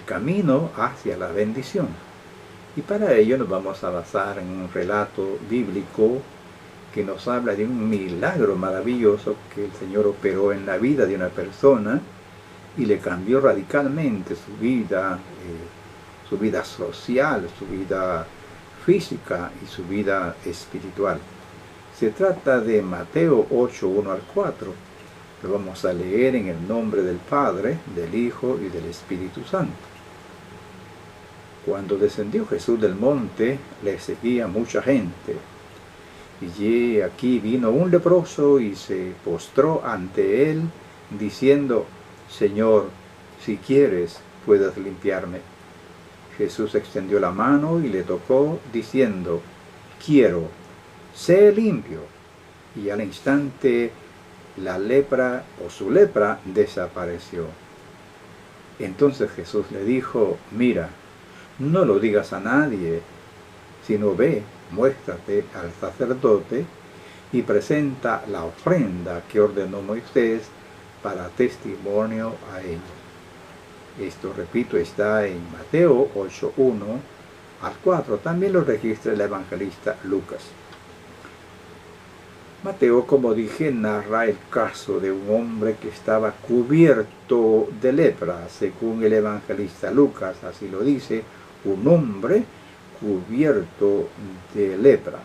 camino hacia la bendición. Y para ello nos vamos a basar en un relato bíblico que nos habla de un milagro maravilloso que el Señor operó en la vida de una persona y le cambió radicalmente su vida social, su vida física y su vida espiritual. Se trata de Mateo 8, 1 al 4. Lo vamos a leer en el nombre del Padre, del Hijo y del Espíritu Santo. Cuando descendió Jesús del monte, le seguía mucha gente. Y aquí vino un leproso y se postró ante él, diciendo: Señor, si quieres, puedes limpiarme. Jesús extendió la mano y le tocó, diciendo: quiero, sé limpio. Y al instante la lepra o su lepra desapareció. Entonces Jesús le dijo: mira, no lo digas a nadie, sino ve, muéstrate al sacerdote y presenta la ofrenda que ordenó Moisés para testimonio a ellos. Esto, repito, está en Mateo 8, 1 al 4. También lo registra el evangelista Lucas. Mateo, como dije, narra el caso de un hombre que estaba cubierto de lepra, según el evangelista Lucas, así lo dice, un hombre cubierto de lepra.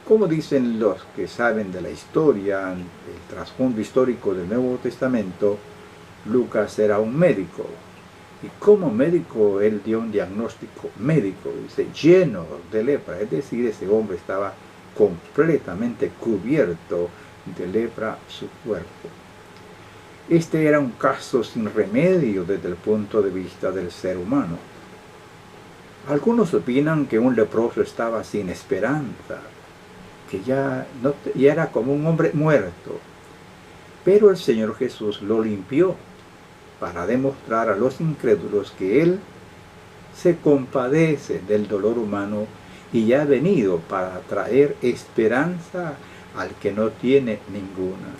Como dicen los que saben de la historia, el trasfondo histórico del Nuevo Testamento, Lucas era un médico. Y como médico, él dio un diagnóstico médico, dice, lleno de lepra. Es decir, ese hombre estaba completamente cubierto de lepra su cuerpo. Este era un caso sin remedio desde el punto de vista del ser humano. Algunos opinan que un leproso estaba sin esperanza, que ya era como un hombre muerto. Pero el Señor Jesús lo limpió para demostrar a los incrédulos que Él se compadece del dolor humano y ya ha venido para traer esperanza al que no tiene ninguna.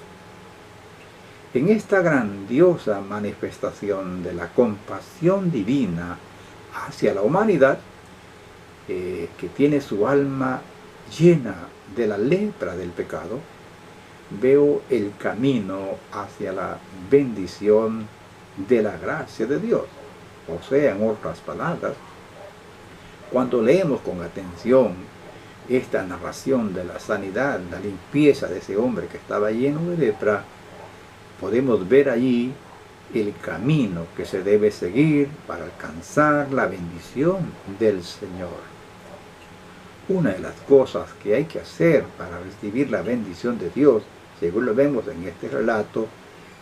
En esta grandiosa manifestación de la compasión divina hacia la humanidad, que tiene su alma llena de la lepra del pecado, veo el camino hacia la bendición de la gracia de Dios. O sea, en otras palabras, cuando leemos con atención esta narración de la sanidad, la limpieza de ese hombre que estaba lleno de lepra, podemos ver allí el camino que se debe seguir para alcanzar la bendición del Señor. Una de las cosas que hay que hacer para recibir la bendición de Dios, según lo vemos en este relato,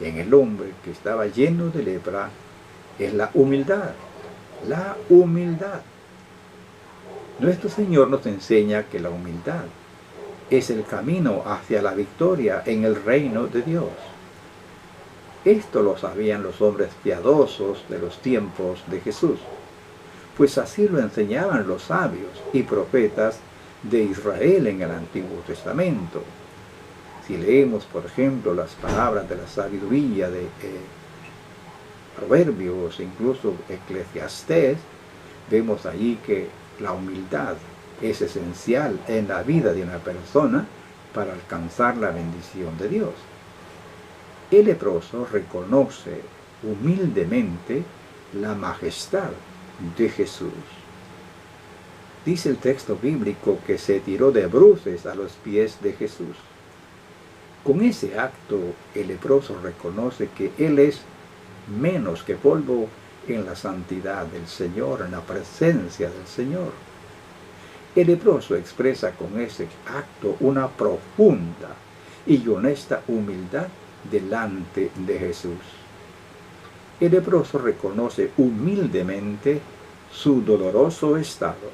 en el hombre que estaba lleno de lepra, es la humildad. La humildad. Nuestro Señor nos enseña que la humildad es el camino hacia la victoria en el reino de Dios. Esto lo sabían los hombres piadosos de los tiempos de Jesús, pues así lo enseñaban los sabios y profetas de Israel en el Antiguo Testamento. Si leemos, por ejemplo, las palabras de la sabiduría de Proverbios, incluso Eclesiastés, vemos allí que la humildad es esencial en la vida de una persona para alcanzar la bendición de Dios. El leproso reconoce humildemente la majestad de Jesús. Dice el texto bíblico que se tiró de bruces a los pies de Jesús. Con ese acto, el leproso reconoce que él es menos que polvo en la santidad del Señor, en la presencia del Señor. El leproso expresa con ese acto una profunda y honesta humildad delante de Jesús. El leproso reconoce humildemente su doloroso estado.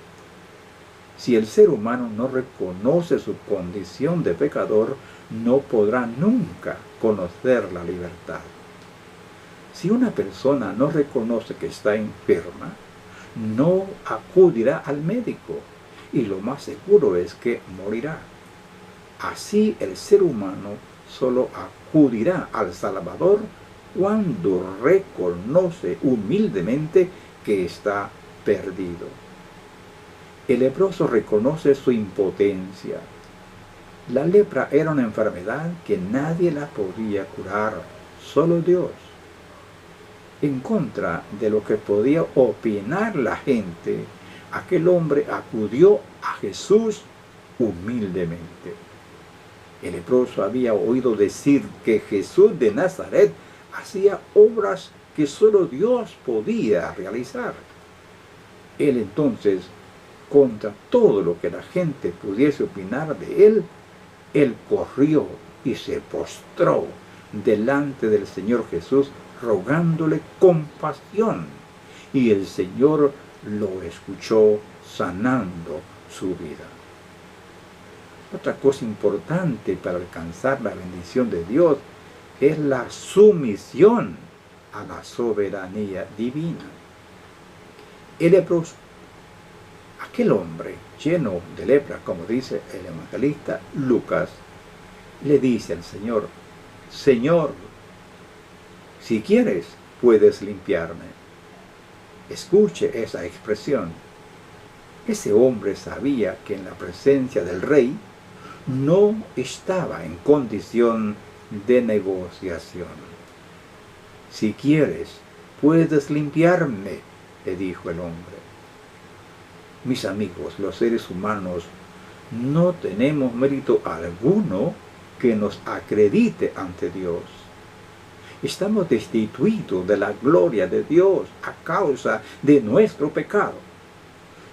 Si el ser humano no reconoce su condición de pecador, no podrá nunca conocer la libertad. Si una persona no reconoce que está enferma, no acudirá al médico y lo más seguro es que morirá. Así el ser humano solo acudirá al Salvador cuando reconoce humildemente que está perdido. El leproso reconoce su impotencia. La lepra era una enfermedad que nadie la podía curar, solo Dios. En contra de lo que podía opinar la gente, aquel hombre acudió a Jesús humildemente. El leproso había oído decir que Jesús de Nazaret hacía obras que solo Dios podía realizar. Él entonces, contra todo lo que la gente pudiese opinar de él corrió y se postró delante del Señor Jesús, rogándole compasión. Y el Señor lo escuchó, sanando su vida. Otra cosa importante para alcanzar la bendición de Dios es la sumisión a la soberanía divina. El leproso, aquel hombre lleno de lepra, como dice el evangelista Lucas, le dice al Señor: Señor, si quieres, puedes limpiarme. Escuche esa expresión. Ese hombre sabía que en la presencia del rey no estaba en condición de negociación. Si quieres, puedes limpiarme, le dijo el hombre. Mis amigos, los seres humanos no tenemos mérito alguno que nos acredite ante Dios. Estamos destituidos de la gloria de Dios a causa de nuestro pecado.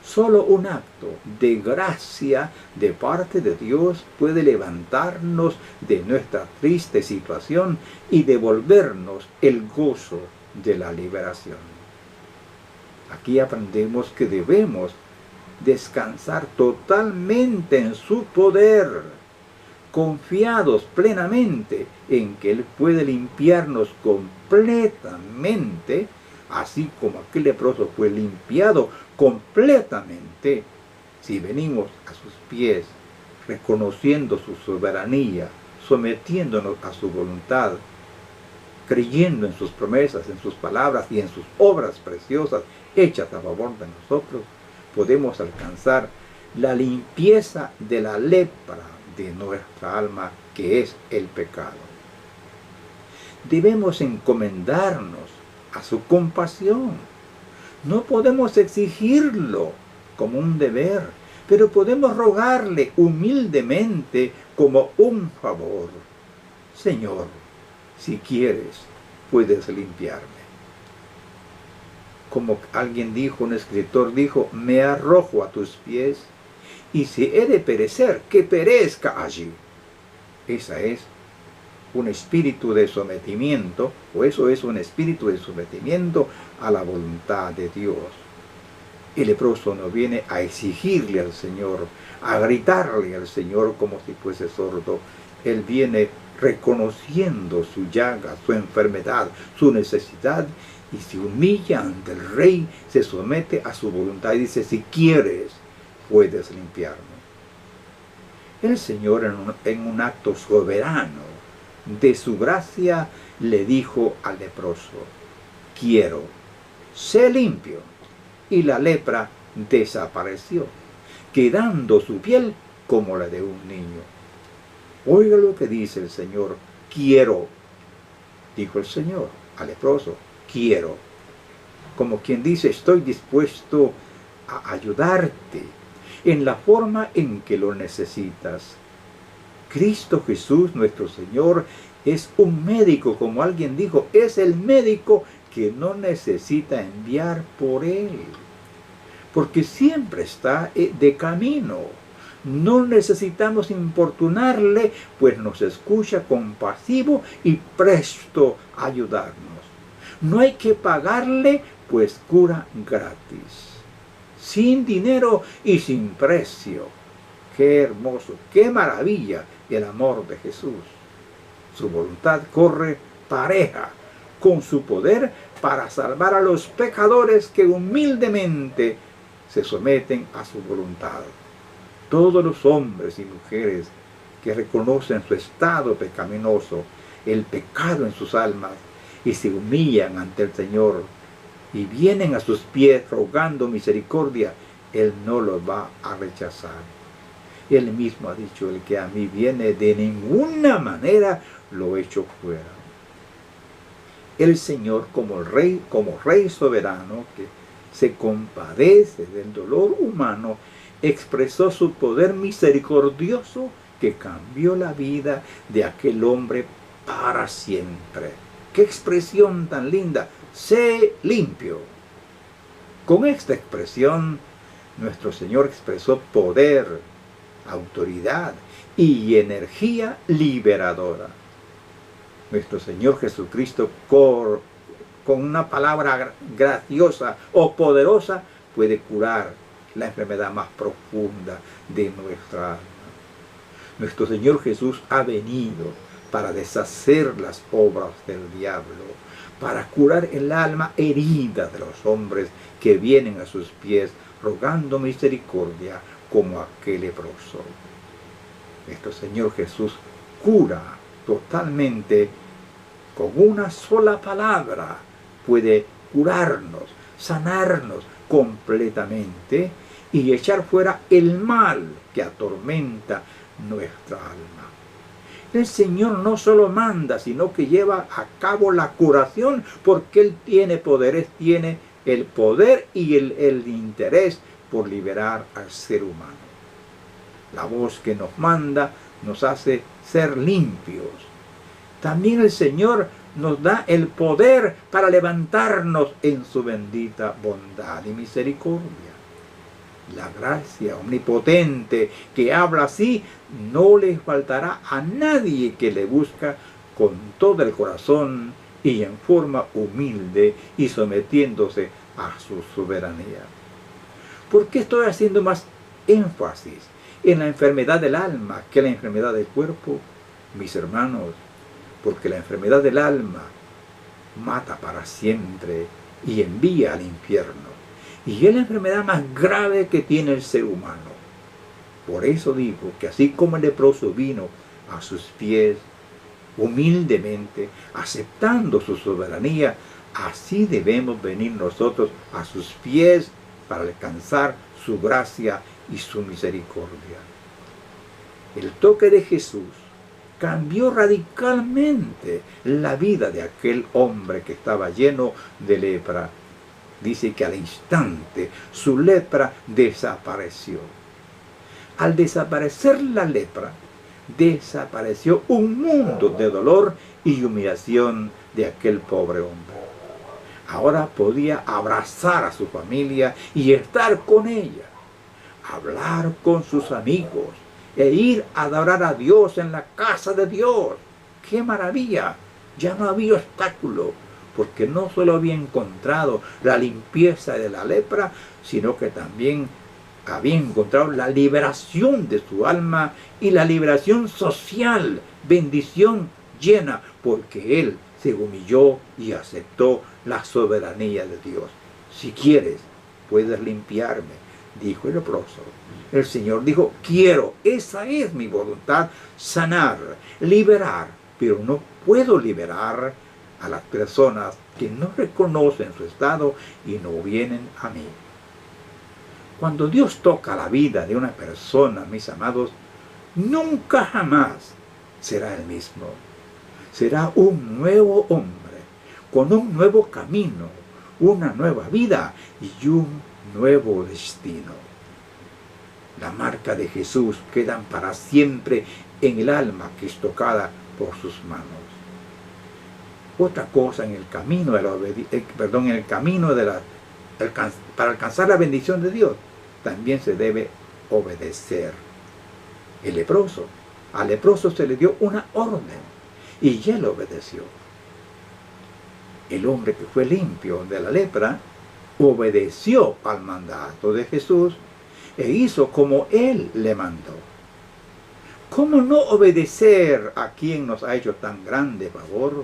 Solo un acto de gracia de parte de Dios puede levantarnos de nuestra triste situación y devolvernos el gozo de la liberación. Aquí aprendemos que debemos descansar totalmente en su poder, confiados plenamente en que Él puede limpiarnos completamente, así como aquel leproso fue limpiado completamente, si venimos a sus pies, reconociendo su soberanía, sometiéndonos a su voluntad, creyendo en sus promesas, en sus palabras y en sus obras preciosas hechas a favor de nosotros, podemos alcanzar la limpieza de la lepra de nuestra alma, que es el pecado. Debemos encomendarnos a su compasión. No podemos exigirlo como un deber, pero podemos rogarle humildemente como un favor. Señor, si quieres, puedes limpiarme. Como alguien dijo, un escritor dijo: me arrojo a tus pies, y si he de perecer, que perezca allí. Esa es un espíritu de sometimiento, o eso es un espíritu de sometimiento a la voluntad de Dios. El leproso no viene a exigirle al Señor, a gritarle al Señor como si fuese sordo. Él viene reconociendo su llaga, su enfermedad, su necesidad, y se humilla ante el Rey, se somete a su voluntad y dice: si quieres, puedes limpiarme. El Señor, en un acto soberano de su gracia, le dijo al leproso: quiero, sé limpio. Y la lepra desapareció, quedando su piel como la de un niño. Oiga lo que dice el Señor: quiero. Dijo el Señor al leproso: quiero. Como quien dice: estoy dispuesto a ayudarte en la forma en que lo necesitas. Cristo Jesús, nuestro Señor, es un médico, como alguien dijo, es el médico que no necesita enviar por Él, porque siempre está de camino. No necesitamos importunarle, pues nos escucha compasivo y presto a ayudarnos. No hay que pagarle, pues cura gratis, sin dinero y sin precio. Qué hermoso, qué maravilla el amor de Jesús. Su voluntad corre pareja con su poder para salvar a los pecadores que humildemente se someten a su voluntad. Todos los hombres y mujeres que reconocen su estado pecaminoso, el pecado en sus almas, y se humillan ante el Señor y vienen a sus pies rogando misericordia, Él no los va a rechazar. Él mismo ha dicho, el que a mí viene, de ninguna manera lo echo fuera. El Señor, como Rey soberano, que se compadece del dolor humano, expresó su poder misericordioso que cambió la vida de aquel hombre para siempre. ¡Qué expresión tan linda! ¡Sé limpio! Con esta expresión, nuestro Señor expresó poder, autoridad y energía liberadora. Nuestro Señor Jesucristo, con una palabra graciosa o poderosa, puede curar la enfermedad más profunda de nuestra alma. Nuestro Señor Jesús ha venido para deshacer las obras del diablo, para curar el alma herida de los hombres que vienen a sus pies rogando misericordia como aquel leproso. Nuestro Señor Jesús cura totalmente con una sola palabra. Puede curarnos, sanarnos completamente y echar fuera el mal que atormenta nuestra alma. El Señor no solo manda, sino que lleva a cabo la curación, porque Él tiene poderes, tiene el poder y el interés por liberar al ser humano. La voz que nos manda nos hace ser limpios. También el Señor nos da el poder para levantarnos en su bendita bondad y misericordia. La gracia omnipotente que habla así no le faltará a nadie que le busca con todo el corazón y en forma humilde y sometiéndose a su soberanía. ¿Por qué estoy haciendo más énfasis en la enfermedad del alma que la enfermedad del cuerpo? Mis hermanos, porque la enfermedad del alma mata para siempre y envía al infierno. Y es la enfermedad más grave que tiene el ser humano. Por eso digo que así como el leproso vino a sus pies humildemente, aceptando su soberanía, así debemos venir nosotros a sus pies para alcanzar su gracia y su misericordia. El toque de Jesús cambió radicalmente la vida de aquel hombre que estaba lleno de lepra. Dice que al instante su lepra desapareció. Al desaparecer la lepra, desapareció un mundo de dolor y humillación de aquel pobre hombre. Ahora podía abrazar a su familia y estar con ella, hablar con sus amigos e ir a adorar a Dios en la casa de Dios. ¡Qué maravilla! Ya no había obstáculo, porque no solo había encontrado la limpieza de la lepra, sino que también había encontrado la liberación de su alma y la liberación social, bendición llena, porque él se humilló y aceptó la soberanía de Dios. Si quieres, puedes limpiarme, dijo el leproso. El Señor dijo, quiero, esa es mi voluntad, sanar, liberar, pero no puedo liberar a las personas que no reconocen su estado y no vienen a mí. Cuando Dios toca la vida de una persona, mis amados, nunca jamás será el mismo. Será un nuevo hombre, con un nuevo camino, una nueva vida y un nuevo destino. La marca de Jesús queda para siempre en el alma que es tocada por sus manos. Otra cosa en el camino para alcanzar la bendición de Dios, también se debe obedecer. Al leproso se le dio una orden y él obedeció. El hombre que fue limpio de la lepra obedeció al mandato de Jesús e hizo como él le mandó. ¿Cómo no obedecer a quien nos ha hecho tan grande favor?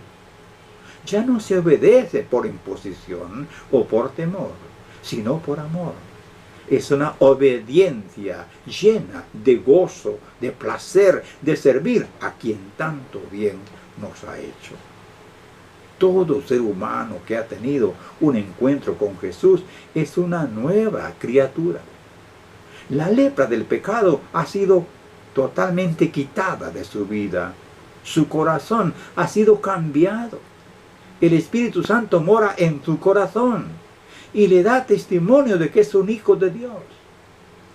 Ya no se obedece por imposición o por temor, sino por amor. Es una obediencia llena de gozo, de placer, de servir a quien tanto bien nos ha hecho. Todo ser humano que ha tenido un encuentro con Jesús es una nueva criatura. La lepra del pecado ha sido totalmente quitada de su vida. Su corazón ha sido cambiado. El Espíritu Santo mora en su corazón y le da testimonio de que es un hijo de Dios.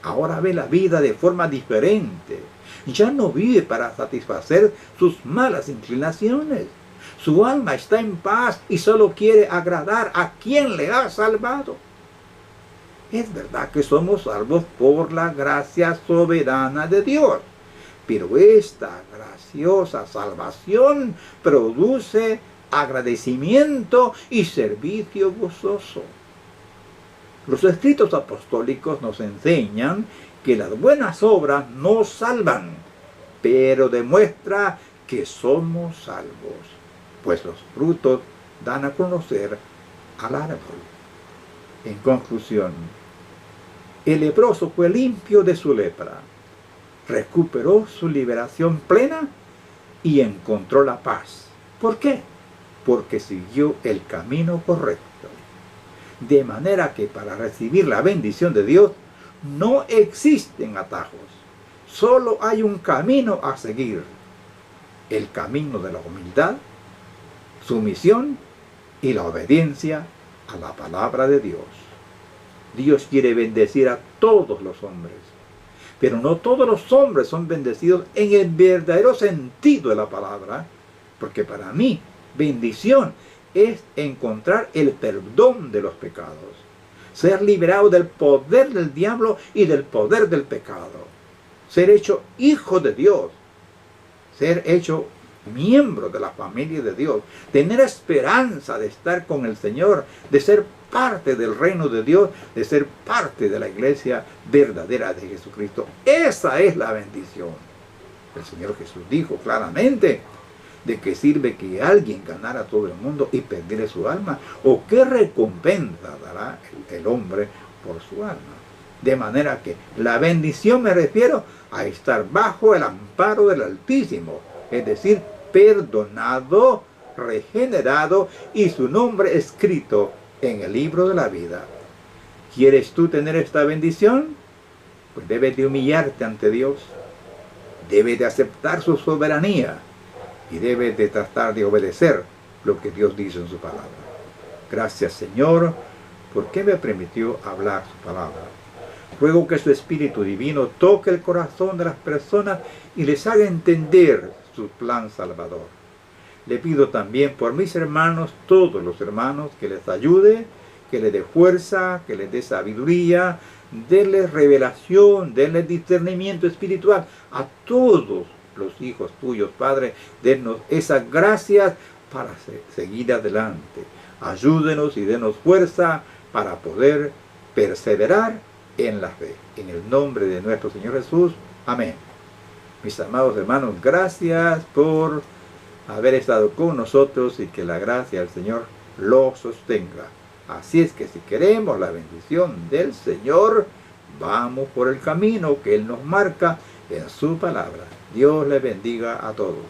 Ahora ve la vida de forma diferente. Ya no vive para satisfacer sus malas inclinaciones. Su alma está en paz y solo quiere agradar a quien le ha salvado. Es verdad que somos salvos por la gracia soberana de Dios, pero esta graciosa salvación produce agradecimiento y servicio gozoso. Los escritos apostólicos nos enseñan que las buenas obras no salvan, pero demuestra que somos salvos, pues los frutos dan a conocer al árbol. En conclusión, el leproso fue limpio de su lepra, recuperó su liberación plena y encontró la paz. ¿Por qué? Porque siguió el camino correcto. De manera que para recibir la bendición de Dios no existen atajos. Solo hay un camino a seguir. El camino de la humildad, sumisión y la obediencia a la palabra de Dios. Dios quiere bendecir a todos los hombres, pero no todos los hombres son bendecidos en el verdadero sentido de la palabra, porque para mí bendición es encontrar el perdón de los pecados, ser liberado del poder del diablo y del poder del pecado, ser hecho hijo de Dios, ser hecho miembro de la familia de Dios, tener esperanza de estar con el Señor, de ser parte del reino de Dios, de ser parte de la iglesia verdadera de Jesucristo. Esa es la bendición. El Señor Jesús dijo claramente: ¿de qué sirve que alguien ganara todo el mundo y perdiera su alma? ¿O qué recompensa dará el hombre por su alma? De manera que la bendición me refiero a estar bajo el amparo del Altísimo, es decir, perdonado, regenerado y su nombre escrito en el libro de la vida. ¿Quieres tú tener esta bendición? Pues debes de humillarte ante Dios, debes de aceptar su soberanía y debes de tratar de obedecer lo que Dios dice en su palabra. Gracias, Señor, porque me permitió hablar su palabra. Ruego que su Espíritu Divino toque el corazón de las personas y les haga entender su plan salvador. Le pido también por mis hermanos, todos los hermanos, que les ayude, que les dé fuerza, que les dé sabiduría, denles revelación, denles discernimiento espiritual a todos los hijos tuyos, Padre. Denos esas gracias para seguir adelante. Ayúdenos y denos fuerza para poder perseverar en la fe. En el nombre de nuestro Señor Jesús. Amén. Mis amados hermanos, gracias por haber estado con nosotros y que la gracia del Señor los sostenga. Así es que si queremos la bendición del Señor, vamos por el camino que Él nos marca en su palabra. Dios les bendiga a todos.